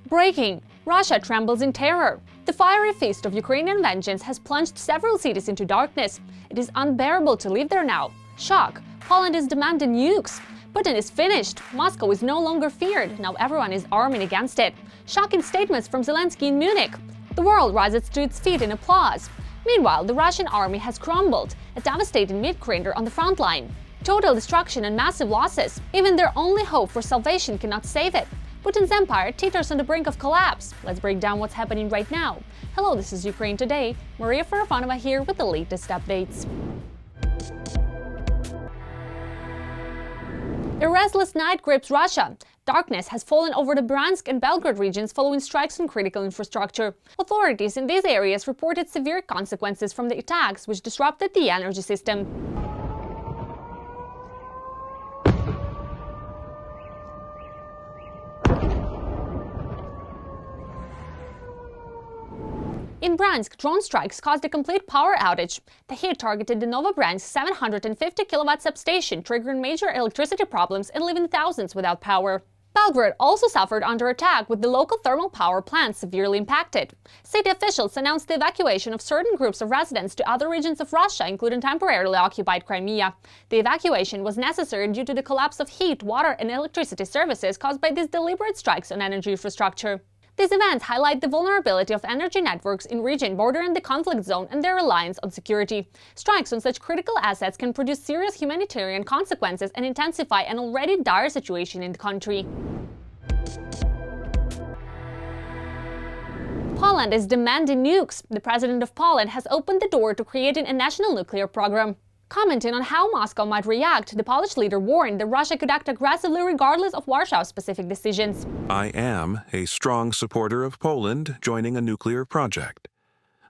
Breaking: Russia trembles in terror. The fiery feast of Ukrainian vengeance has plunged several cities into darkness. It is unbearable to live there now. Shock: Poland is demanding nukes. Putin is finished. Moscow is no longer feared. Now everyone is arming against it. Shocking statements from Zelensky in Munich. The world rises to its feet in applause. Meanwhile, the Russian army has crumbled, a devastating meat grinder on the front line. Total destruction and massive losses. Even their only hope for salvation cannot save it. Putin's empire teeters on the brink of collapse. Let's break down what's happening right now. Hello, this is Ukraine Today. Maria Farafanova here with the latest updates. A restless night grips Russia. Darkness has fallen over the Bryansk and Belgorod regions following strikes on critical infrastructure. Authorities in these areas reported severe consequences from the attacks, which disrupted the energy system. In Bryansk, drone strikes caused a complete power outage. The hit targeted the Novobransk 750 kilowatt substation, triggering major electricity problems and leaving thousands without power. Belgorod also suffered under attack, with the local thermal power plant severely impacted. City officials announced the evacuation of certain groups of residents to other regions of Russia, including temporarily occupied Crimea. The evacuation was necessary due to the collapse of heat, water and electricity services caused by these deliberate strikes on energy infrastructure. These events highlight the vulnerability of energy networks in regions bordering the conflict zone and their reliance on security. Strikes on such critical assets can produce serious humanitarian consequences and intensify an already dire situation in the country. Poland is demanding nukes. The president of Poland has opened the door to creating a national nuclear program. Commenting on how Moscow might react, the Polish leader warned that Russia could act aggressively regardless of Warshaw's specific decisions. I am a strong supporter of Poland joining a nuclear project.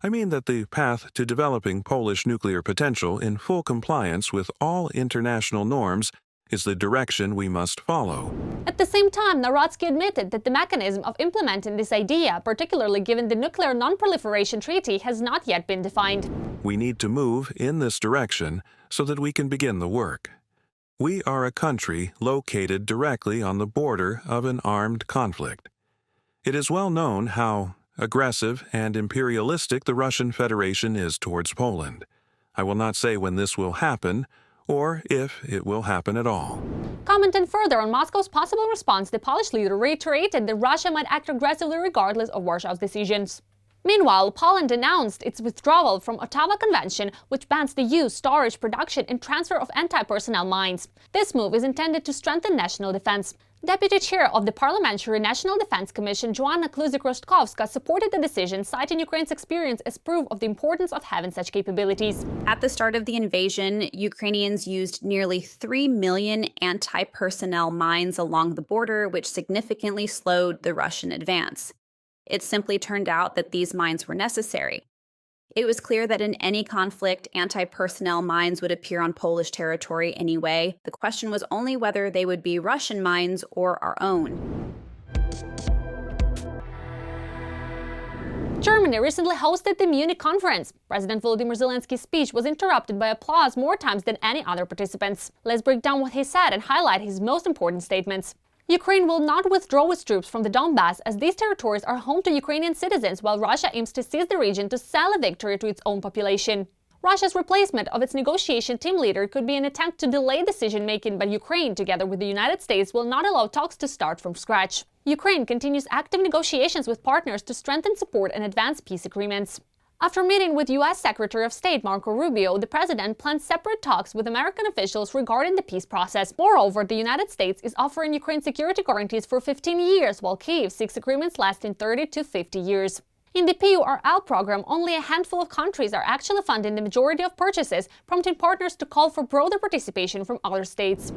I mean that the path to developing Polish nuclear potential in full compliance with all international norms is the direction we must follow. At the same time, Narodsky admitted that the mechanism of implementing this idea, particularly given the Nuclear Non-Proliferation Treaty, has not yet been defined. We need to move in this direction so that we can begin the work. We are a country located directly on the border of an armed conflict. It is well known how aggressive and imperialistic the Russian Federation is towards Poland. I will not say when this will happen, or if it will happen at all. Commenting further on Moscow's possible response, the Polish leader reiterated that Russia might act aggressively regardless of Warshaw's decisions. Meanwhile, Poland announced its withdrawal from Ottawa Convention, which bans the use, storage, production and transfer of anti-personnel mines. This move is intended to strengthen national defense. Deputy Chair of the Parliamentary National Defense Commission, Joanna Kluzik-Rostkowska, supported the decision, citing Ukraine's experience as proof of the importance of having such capabilities. At the start of the invasion, Ukrainians used nearly 3 million anti-personnel mines along the border, which significantly slowed the Russian advance. It simply turned out that these mines were necessary. It was clear that in any conflict, anti-personnel mines would appear on Polish territory anyway. The question was only whether they would be Russian mines or our own. Germany recently hosted the Munich conference. President Volodymyr Zelensky's speech was interrupted by applause more times than any other participants. Let's break down what he said and highlight his most important statements. Ukraine will not withdraw its troops from the Donbass, as these territories are home to Ukrainian citizens, while Russia aims to seize the region to sell a victory to its own population. Russia's replacement of its negotiation team leader could be an attempt to delay decision-making, but Ukraine, together with the United States, will not allow talks to start from scratch. Ukraine continues active negotiations with partners to strengthen support and advance peace agreements. After meeting with U.S. Secretary of State Marco Rubio, the president plans separate talks with American officials regarding the peace process. Moreover, the United States is offering Ukraine security guarantees for 15 years, while Kyiv seeks agreements lasting 30 to 50 years. In the PURL program, only a handful of countries are actually funding the majority of purchases, prompting partners to call for broader participation from other states.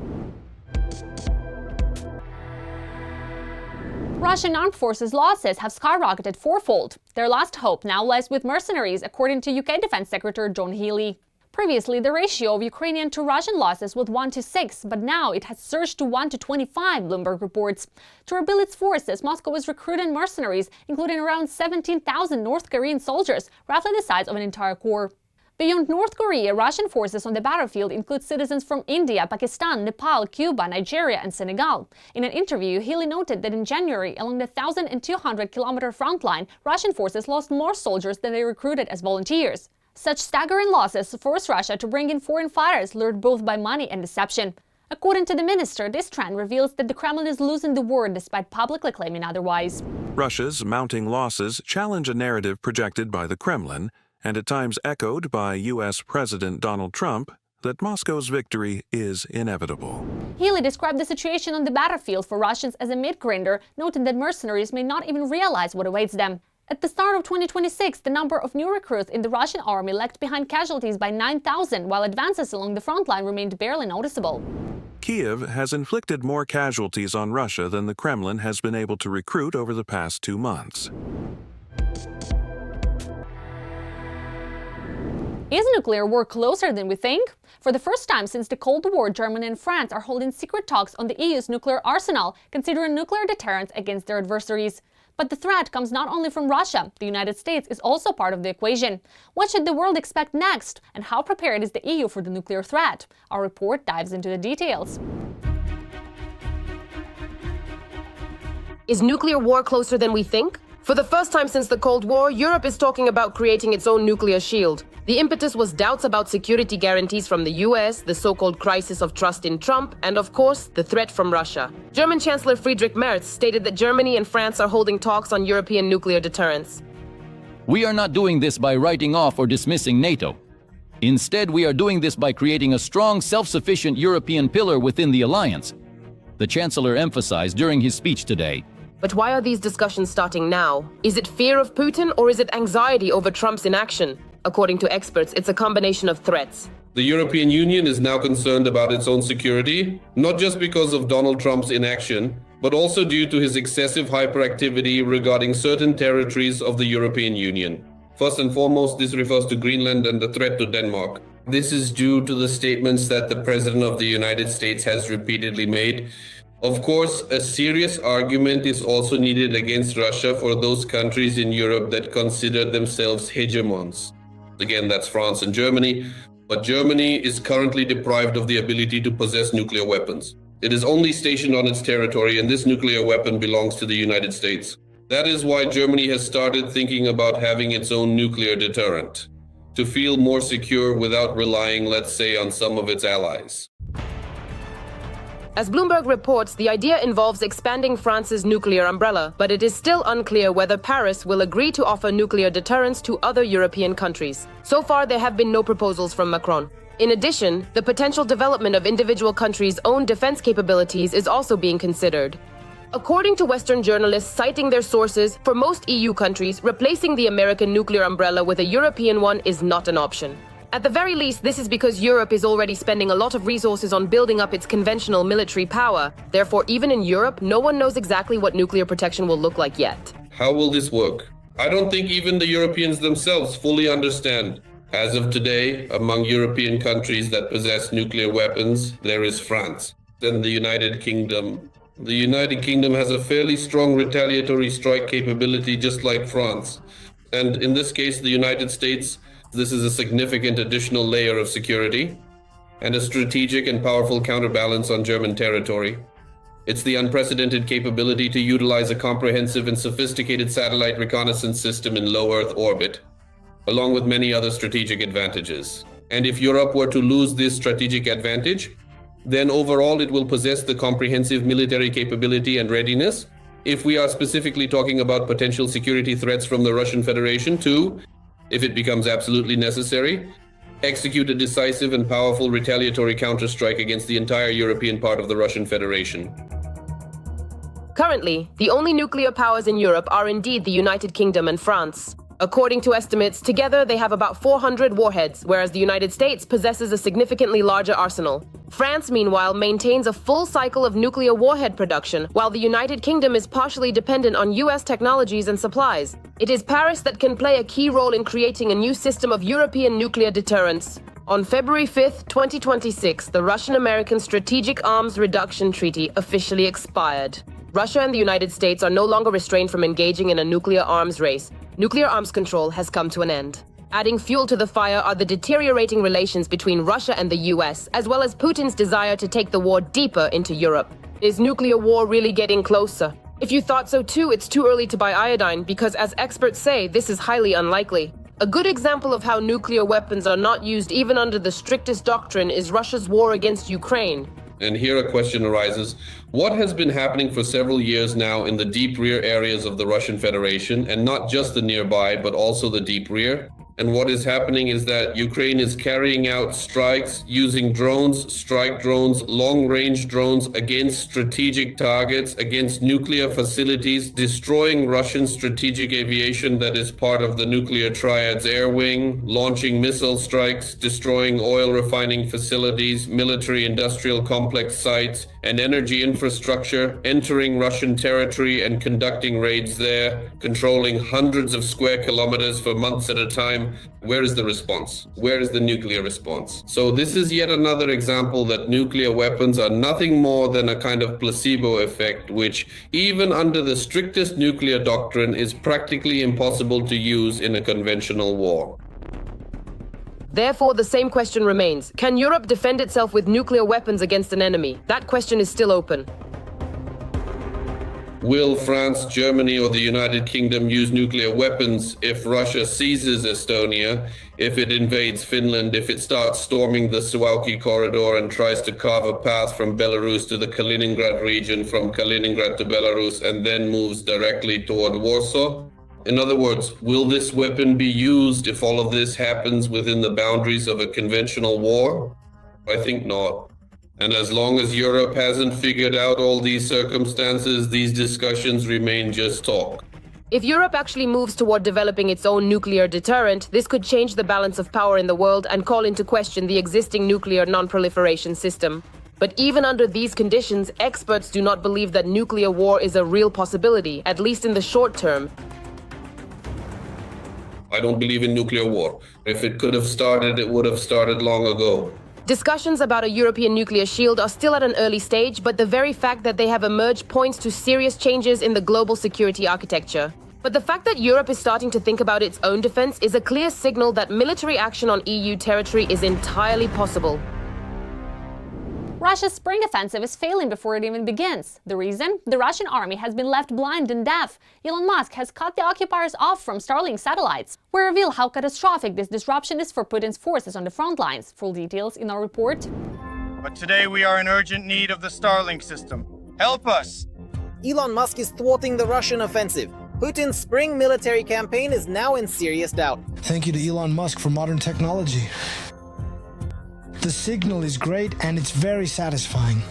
Russian armed forces losses have skyrocketed fourfold. Their last hope now lies with mercenaries, according to UK Defense Secretary John Healey. Previously, the ratio of Ukrainian to Russian losses was 1:6, but now it has surged to 1:25, Bloomberg reports. To rebuild its forces, Moscow is recruiting mercenaries, including around 17,000 North Korean soldiers, roughly the size of an entire corps. Beyond North Korea, Russian forces on the battlefield include citizens from India, Pakistan, Nepal, Cuba, Nigeria, and Senegal. In an interview, Healy noted that in January, along the 1,200-kilometer front line, Russian forces lost more soldiers than they recruited as volunteers. Such staggering losses forced Russia to bring in foreign fighters lured both by money and deception. According to the minister, this trend reveals that the Kremlin is losing the war despite publicly claiming otherwise. Russia's mounting losses challenge a narrative projected by the Kremlin, and at times echoed by U.S. President Donald Trump, that Moscow's victory is inevitable. Healy described the situation on the battlefield for Russians as a meat-grinder, noting that mercenaries may not even realize what awaits them. At the start of 2026, the number of new recruits in the Russian army lagged behind casualties by 9,000, while advances along the front line remained barely noticeable. Kyiv has inflicted more casualties on Russia than the Kremlin has been able to recruit over the past 2 months. Is nuclear war closer than we think? For the first time since the Cold War, Germany and France are holding secret talks on the EU's nuclear arsenal, considering nuclear deterrence against their adversaries. But the threat comes not only from Russia. The United States is also part of the equation. What should the world expect next? And how prepared is the EU for the nuclear threat? Our report dives into the details. Is nuclear war closer than we think? For the first time since the Cold War, Europe is talking about creating its own nuclear shield. The impetus was doubts about security guarantees from the US, the so-called crisis of trust in Trump, and of course, the threat from Russia. German Chancellor Friedrich Merz stated that Germany and France are holding talks on European nuclear deterrence. We are not doing this by writing off or dismissing NATO. Instead, we are doing this by creating a strong, self-sufficient European pillar within the alliance, the Chancellor emphasized during his speech today. But why are these discussions starting now? Is it fear of Putin or is it anxiety over Trump's inaction? According to experts, it's a combination of threats. The European Union is now concerned about its own security, not just because of Donald Trump's inaction, but also due to his excessive hyperactivity regarding certain territories of the European Union. First and foremost, this refers to Greenland and the threat to Denmark. This is due to the statements that the President of the United States has repeatedly made. Of course, a serious argument is also needed against Russia for those countries in Europe that consider themselves hegemons. Again, that's France and Germany, but Germany is currently deprived of the ability to possess nuclear weapons. It is only stationed on its territory, and this nuclear weapon belongs to the United States. That is why Germany has started thinking about having its own nuclear deterrent, to feel more secure without relying, let's say, on some of its allies. As Bloomberg reports, the idea involves expanding France's nuclear umbrella, but it is still unclear whether Paris will agree to offer nuclear deterrence to other European countries. So far, there have been no proposals from Macron. In addition, the potential development of individual countries' own defense capabilities is also being considered. According to Western journalists citing their sources, for most EU countries, replacing the American nuclear umbrella with a European one is not an option. At the very least, this is because Europe is already spending a lot of resources on building up its conventional military power. Therefore, even in Europe, no one knows exactly what nuclear protection will look like yet. How will this work? I don't think even the Europeans themselves fully understand. As of today, among European countries that possess nuclear weapons, there is France, then the United Kingdom. The United Kingdom has a fairly strong retaliatory strike capability, just like France. And in this case, the United States. This is a significant additional layer of security and a strategic and powerful counterbalance on German territory. It's the unprecedented capability to utilize a comprehensive and sophisticated satellite reconnaissance system in low Earth orbit, along with many other strategic advantages. And if Europe were to lose this strategic advantage, then overall it will possess the comprehensive military capability and readiness. If we are specifically talking about potential security threats from the Russian Federation to, if it becomes absolutely necessary, execute a decisive and powerful retaliatory counterstrike against the entire European part of the Russian Federation. Currently, the only nuclear powers in Europe are indeed the United Kingdom and France. According to estimates, together they have about 400 warheads, whereas the United States possesses a significantly larger arsenal. France, meanwhile, maintains a full cycle of nuclear warhead production, while the United Kingdom is partially dependent on US technologies and supplies. It is Paris that can play a key role in creating a new system of European nuclear deterrence. On February 5, 2026, the Russian-American Strategic Arms Reduction Treaty officially expired. Russia and the United States are no longer restrained from engaging in a nuclear arms race. Nuclear arms control has come to an end. Adding fuel to the fire are the deteriorating relations between Russia and the US, as well as Putin's desire to take the war deeper into Europe. Is nuclear war really getting closer? If you thought so too, it's too early to buy iodine because, as experts say, this is highly unlikely. A good example of how nuclear weapons are not used even under the strictest doctrine is Russia's war against Ukraine. And here a question arises. What has been happening for several years now in the deep rear areas of the Russian Federation, and not just the nearby, but also the deep rear? And what is happening is that Ukraine is carrying out strikes using drones, strike drones, long-range drones against strategic targets, against nuclear facilities, destroying Russian strategic aviation that is part of the nuclear triad's air wing, launching missile strikes, destroying oil refining facilities, military-industrial complex sites, and energy infrastructure, entering Russian territory and conducting raids there, controlling hundreds of square kilometers for months at a time. Where is the response? Where is the nuclear response? So this is yet another example that nuclear weapons are nothing more than a kind of placebo effect, which even under the strictest nuclear doctrine is practically impossible to use in a conventional war. Therefore, the same question remains. Can Europe defend itself with nuclear weapons against an enemy? That question is still open. Will France, Germany, or the United Kingdom use nuclear weapons if Russia seizes Estonia, if it invades Finland, if it starts storming the Suwalki corridor and tries to carve a path from Belarus to the Kaliningrad region, from Kaliningrad to Belarus, and then moves directly toward Warsaw? In other words, will this weapon be used if all of this happens within the boundaries of a conventional war? I think not. And as long as Europe hasn't figured out all these circumstances, these discussions remain just talk. If Europe actually moves toward developing its own nuclear deterrent, this could change the balance of power in the world and call into question the existing nuclear non-proliferation system. But even under these conditions, experts do not believe that nuclear war is a real possibility, at least in the short term. I don't believe in nuclear war. If it could have started, it would have started long ago. Discussions about a European nuclear shield are still at an early stage, but the very fact that they have emerged points to serious changes in the global security architecture. But the fact that Europe is starting to think about its own defense is a clear signal that military action on EU territory is entirely possible. Russia's spring offensive is failing before it even begins. The reason? The Russian army has been left blind and deaf. Elon Musk has cut the occupiers off from Starlink satellites. We reveal how catastrophic this disruption is for Putin's forces on the front lines. Full details in our report. But today we are in urgent need of the Starlink system. Help us! Elon Musk is thwarting the Russian offensive. Putin's spring military campaign is now in serious doubt. Thank you to Elon Musk for modern technology. The signal is great and it's very satisfying.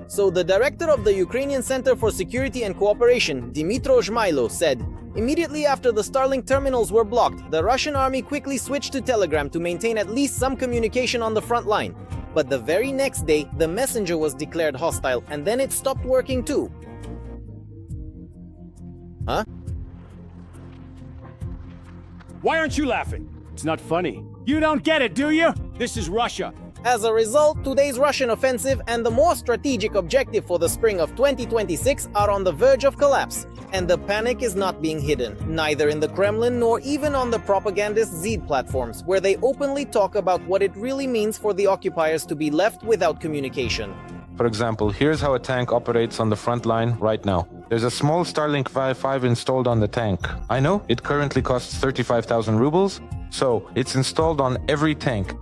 So the director of the Ukrainian Center for Security and Cooperation, Dmytro Zhmailo, said, immediately after the Starlink terminals were blocked, the Russian army quickly switched to Telegram to maintain at least some communication on the front line. But the very next day, the messenger was declared hostile, and then it stopped working too. Huh? Why aren't you laughing? It's not funny. You don't get it, do you? This is Russia. As a result, today's Russian offensive and the more strategic objective for the spring of 2026 are on the verge of collapse. And the panic is not being hidden, neither in the Kremlin nor even on the propagandist Z platforms, where they openly talk about what it really means for the occupiers to be left without communication. For example, here's how a tank operates on the front line right now. There's a small Starlink 5 installed on the tank. I know, it currently costs 35,000 rubles, so it's installed on every tank.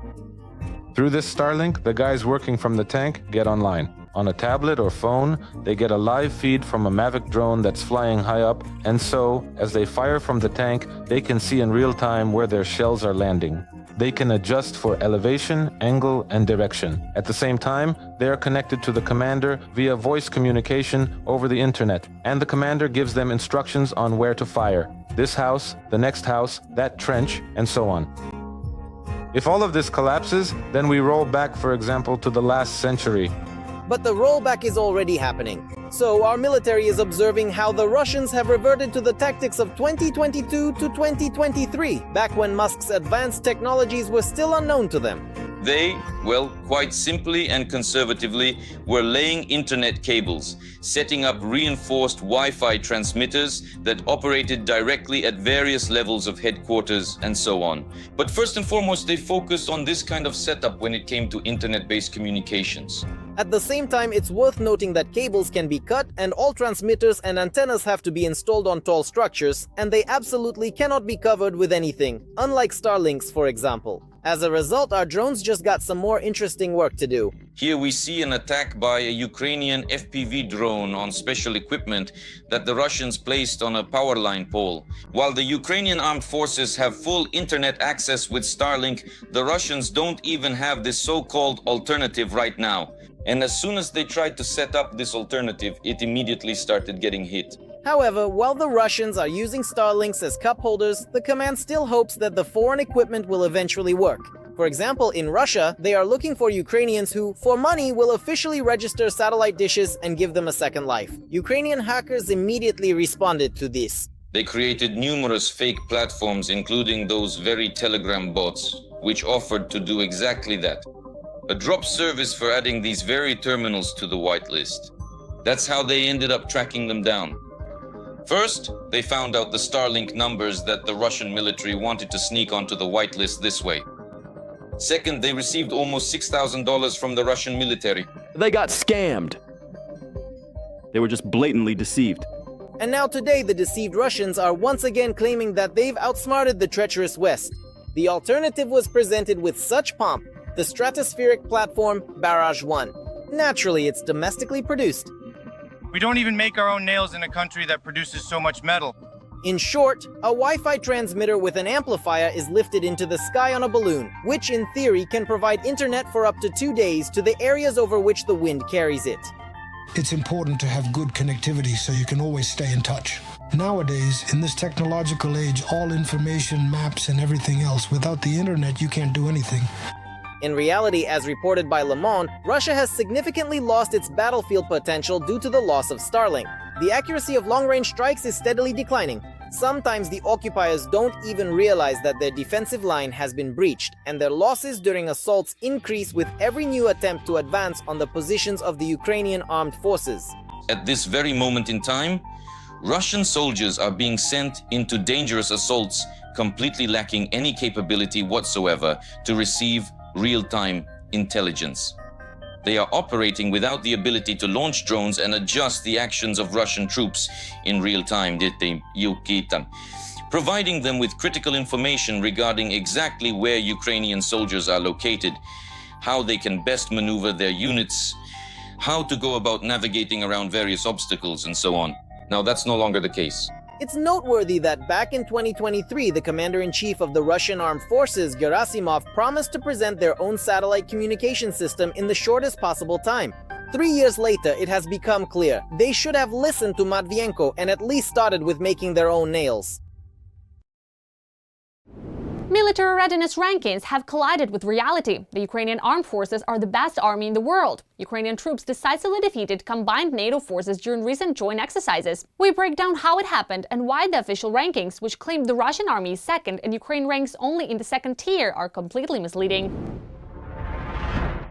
Through this Starlink, the guys working from the tank get online. On a tablet or phone, they get a live feed from a Mavic drone that's flying high up, and so, as they fire from the tank, they can see in real time where their shells are landing. They can adjust for elevation, angle, and direction. At the same time, they are connected to the commander via voice communication over the internet, and the commander gives them instructions on where to fire. This house, the next house, that trench, and so on. If all of this collapses, then we roll back, for example, to the last century. But the rollback is already happening. So our military is observing how the Russians have reverted to the tactics of 2022 to 2023, back when Musk's advanced technologies were still unknown to them. They, well, quite simply and conservatively, were laying internet cables, setting up reinforced Wi-Fi transmitters that operated directly at various levels of headquarters and so on. But first and foremost, they focused on this kind of setup when it came to internet-based communications. At the same time, it's worth noting that cables can be cut and all transmitters and antennas have to be installed on tall structures, and they absolutely cannot be covered with anything, unlike Starlinks, for example. As a result, our drones just got some more interesting work to do. Here we see an attack by a Ukrainian FPV drone on special equipment that the Russians placed on a power line pole. While the Ukrainian armed forces have full internet access with Starlink, the Russians don't even have this so-called alternative right now. And as soon as they tried to set up this alternative, it immediately started getting hit. However, while the Russians are using Starlinks as cup holders, the command still hopes that the foreign equipment will eventually work. For example, in Russia, they are looking for Ukrainians who, for money, will officially register satellite dishes and give them a second life. Ukrainian hackers immediately responded to this. They created numerous fake platforms, including those very Telegram bots, which offered to do exactly that. A drop service for adding these very terminals to the whitelist. That's how they ended up tracking them down. First, they found out the Starlink numbers that the Russian military wanted to sneak onto the whitelist this way. Second, they received almost $6,000 from the Russian military. They got scammed. They were just blatantly deceived. And now today, the deceived Russians are once again claiming that they've outsmarted the treacherous West. The alternative was presented with such pomp, the stratospheric platform Barrage 1. Naturally, it's domestically produced. We don't even make our own nails in a country that produces so much metal. In short, a Wi-Fi transmitter with an amplifier is lifted into the sky on a balloon, which in theory can provide internet for up to 2 days to the areas over which the wind carries it. It's important to have good connectivity so you can always stay in touch. Nowadays, in this technological age, all information, maps, and everything else, without the internet, you can't do anything. In reality, as reported by Le Monde, Russia has significantly lost its battlefield potential due to the loss of Starlink. The accuracy of long-range strikes is steadily declining. Sometimes the occupiers don't even realize that their defensive line has been breached, and their losses during assaults increase with every new attempt to advance on the positions of the Ukrainian armed forces. At this very moment in time, Russian soldiers are being sent into dangerous assaults, completely lacking any capability whatsoever to receive real-time intelligence. They are operating without the ability to launch drones and adjust the actions of Russian troops in real time, providing them with critical information regarding exactly where Ukrainian soldiers are located, how they can best maneuver their units, how to go about navigating around various obstacles, and so on. Now, that's no longer the case. It's noteworthy that back in 2023, the commander-in-chief of the Russian armed forces, Gerasimov, promised to present their own satellite communication system in the shortest possible time. 3 years later, it has become clear they should have listened to Matvienko and at least started with making their own nails. Military readiness rankings have collided with reality. The Ukrainian armed forces are the best army in the world. Ukrainian troops decisively defeated combined NATO forces during recent joint exercises. We break down how it happened and why the official rankings, which claim the Russian army is second and Ukraine ranks only in the second tier, are completely misleading.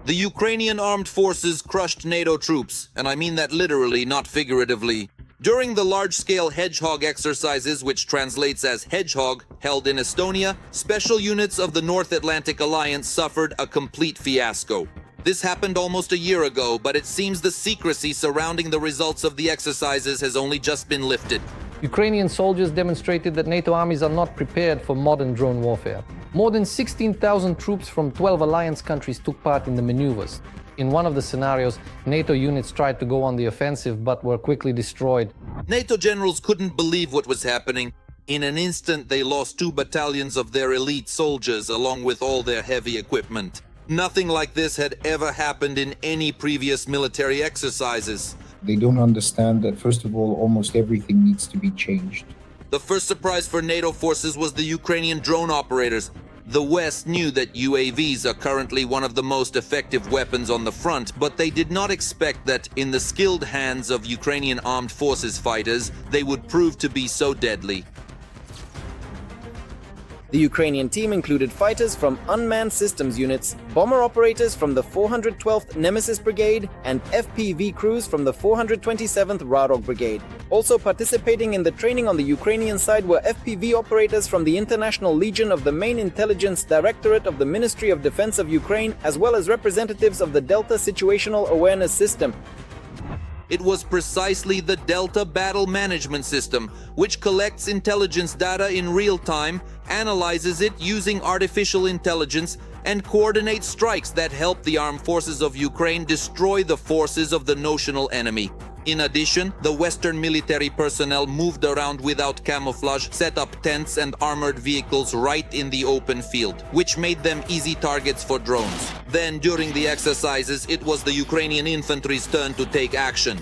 The Ukrainian armed forces crushed NATO troops, and I mean that literally, not figuratively. During the large-scale Hedgehog exercises, which translates as Hedgehog, held in Estonia, special units of the North Atlantic Alliance suffered a complete fiasco. This happened almost a year ago, but it seems the secrecy surrounding the results of the exercises has only just been lifted. Ukrainian soldiers demonstrated that NATO armies are not prepared for modern drone warfare. More than 16,000 troops from 12 alliance countries took part in the maneuvers. In one of the scenarios, NATO units tried to go on the offensive but were quickly destroyed. NATO generals couldn't believe what was happening. In an instant, they lost 2 battalions of their elite soldiers along with all their heavy equipment. Nothing like this had ever happened in any previous military exercises. They don't understand that, first of all, almost everything needs to be changed. The first surprise for NATO forces was the Ukrainian drone operators. The West knew that UAVs are currently one of the most effective weapons on the front, but they did not expect that in the skilled hands of Ukrainian armed forces fighters, they would prove to be so deadly. The Ukrainian team included fighters from unmanned systems units, bomber operators from the 412th Nemesis Brigade, and FPV crews from the 427th Radok Brigade. Also participating in the training on the Ukrainian side were FPV operators from the International Legion of the Main Intelligence Directorate of the Ministry of Defense of Ukraine, as well as representatives of the Delta Situational Awareness System. It was precisely the Delta Battle Management System, which collects intelligence data in real time, analyzes it using artificial intelligence, and coordinates strikes that help the armed forces of Ukraine destroy the forces of the notional enemy. In addition, the Western military personnel moved around without camouflage, set up tents and armored vehicles right in the open field, which made them easy targets for drones. Then, during the exercises, it was the Ukrainian infantry's turn to take action.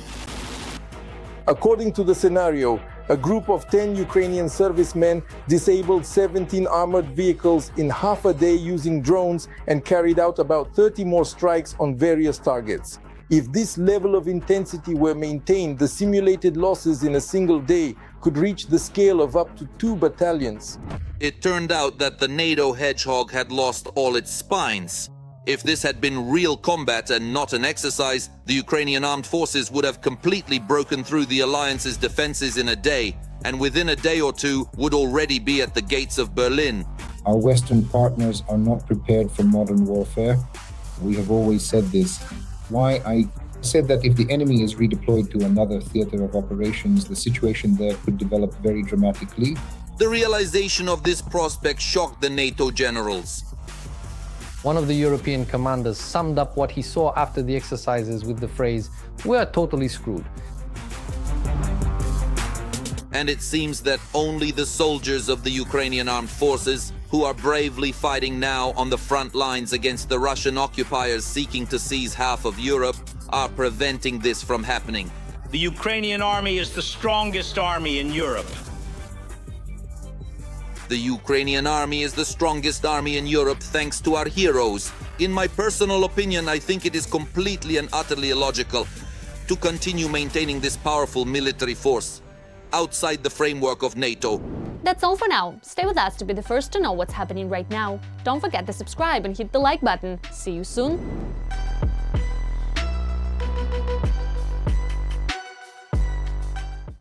According to the scenario, a group of 10 Ukrainian servicemen disabled 17 armored vehicles in half a day using drones and carried out about 30 more strikes on various targets. If this level of intensity were maintained, the simulated losses in a single day could reach the scale of up to 2 battalions. It turned out that the NATO Hedgehog had lost all its spines. If this had been real combat and not an exercise, the Ukrainian armed forces would have completely broken through the alliance's defenses in a day, and within a day or two would already be at the gates of Berlin. Our Western partners are not prepared for modern warfare. We have always said this. Why I said that if the enemy is redeployed to another theater of operations, the situation there could develop very dramatically. The realization of this prospect shocked the NATO generals. One of the European commanders summed up what he saw after the exercises with the phrase, "We are totally screwed." And it seems that only the soldiers of the Ukrainian armed forces, who are bravely fighting now on the front lines against the Russian occupiers seeking to seize half of Europe, are preventing this from happening. The Ukrainian army is the strongest army in Europe. The Ukrainian army is the strongest army in Europe thanks to our heroes. In my personal opinion, I think it is completely and utterly illogical to continue maintaining this powerful military force outside the framework of NATO. That's all for now. Stay with us to be the first to know what's happening right now. Don't forget to subscribe and hit the like button. See you soon.